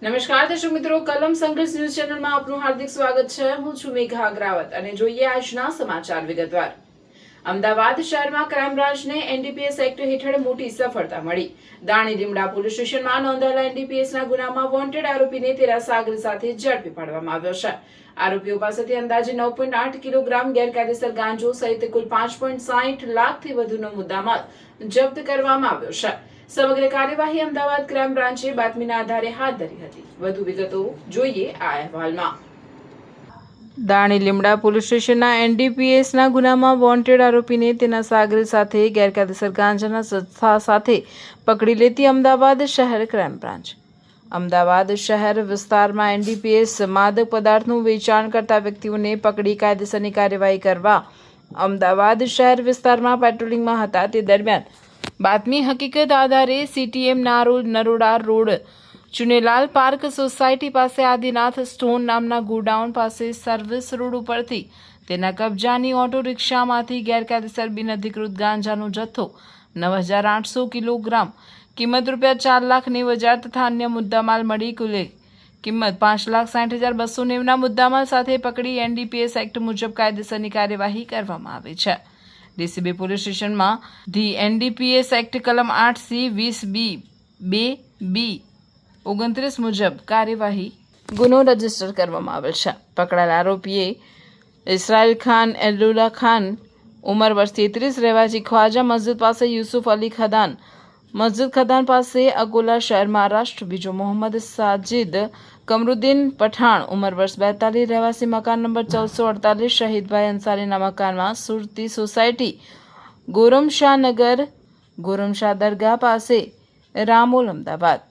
નમસ્કાર દર્શક મિત્રો, કલમ સંઘર્ષ ન્યૂઝ ચેનલમાં આપનું હાર્દિક સ્વાગત છે। હું છું મેઘા અગ્રાવત અને જોઈએ આજના સમાચાર વિગતવાર। અમદાવાદ શહેરમાં ક્રાઇમ બ્રાન્ચને એનડીપીએસ એક્ટ હેઠળ મોટી સફળતા મળી। દાણી લીમડા પોલીસ સ્ટેશનમાં નોંધાયેલા એનડીપીએસના ગુનામાં વોન્ટેડ આરોપીને તેના સાગર સાથે ઝડપી પાડવામાં આવ્યો છે। આરોપીઓ પાસેથી અંદાજે 9.8 કિલોગ્રામ ગેરકાયદેસર ગાંજો સહિત કુલ 5.60 લાખથી વધુનો મુદ્દામાલ જપ્ત કરવામાં આવ્યો છે। સમગ્ર કાર્યવાહી અમદાવાદ ક્રાઇમ બ્રાન્ચે બાતમીના આધારે હાથ ધરી હતી। વધુ વિગતો જોઈએ આ અહેવાલમાં। દાણી લીમડા પોલીસ સ્ટેશનના એનડીપીએસના ગુનામાં વોન્ટેડ આરોપીને તેના સાગર સાથે ગેરકાયદેસર ગાંજાના જથ્થા સાથે પકડી લેતી અમદાવાદ શહેર ક્રાઇમ બ્રાન્ચ। અમદાવાદ શહેર વિસ્તારમાં એનડીપીએસ માદક પદાર્થનું વેચાણ કરતા વ્યક્તિઓને પકડી કાયદેસરની કાર્યવાહી કરવા અમદાવાદ શહેર વિસ્તારમાં પેટ્રોલિંગમાં હતા તે દરમિયાન બાતમી હકીકત આધારે CTM Naroda road Chunilal park society પાસે આદિનાથ સ્ટોન નામના ગોડાઉન પાસે સર્વિસ રોડ ઉપરથી તેના કબજાની ઓટો રિક્ષામાંથી ગેરકાયદેસર બિનઅધિકૃત ગાંજાનો જથ્થો 9,800 કિલોગ્રામ કિંમત ₹4,90,000 તથા અન્ય મુદ્દામાલ મળી કુલ કિંમત ₹5,60,290ના મુદ્દામાલ સાથે પકડી એનડીપીએસ એક્ટ મુજબ કાયદેસરની કાર્યવાહી કરવામાં આવી છે। ડીસીબી પોલીસ સ્ટેશનમાં ધી એનડીપીએસ એક્ટ કલમ 8C 20B 29 મુજબ કાર્યવાહી ગુનો રજીસ્ટર કરવામાં આવેલ છે। પકડાયેલા આરોપીએ ઇસરાઇલ ખાન એલ્લુલ્લા ખાન ઉંમર વર્ષ 33 રહેવાસી ખ્વાજા મસ્જિદ પાસે, યુસુફ અલી ખદાન મસ્જિદ ખદાન પાસે અકોલા શહેર મહારાષ્ટ્ર, બીજો મોહમ્મદ સાજિદ કમરુદ્દીન પઠાણ ઉંમર વર્ષ 42 રહેવાસી મકાન નંબર 1448 શહીદભાઈ અંસારીના મકાનમાં સુરતી સોસાયટી ગોરમશાહ નગર ગોરમશાહ દરગાહ પાસે રામોલ અમદાવાદ।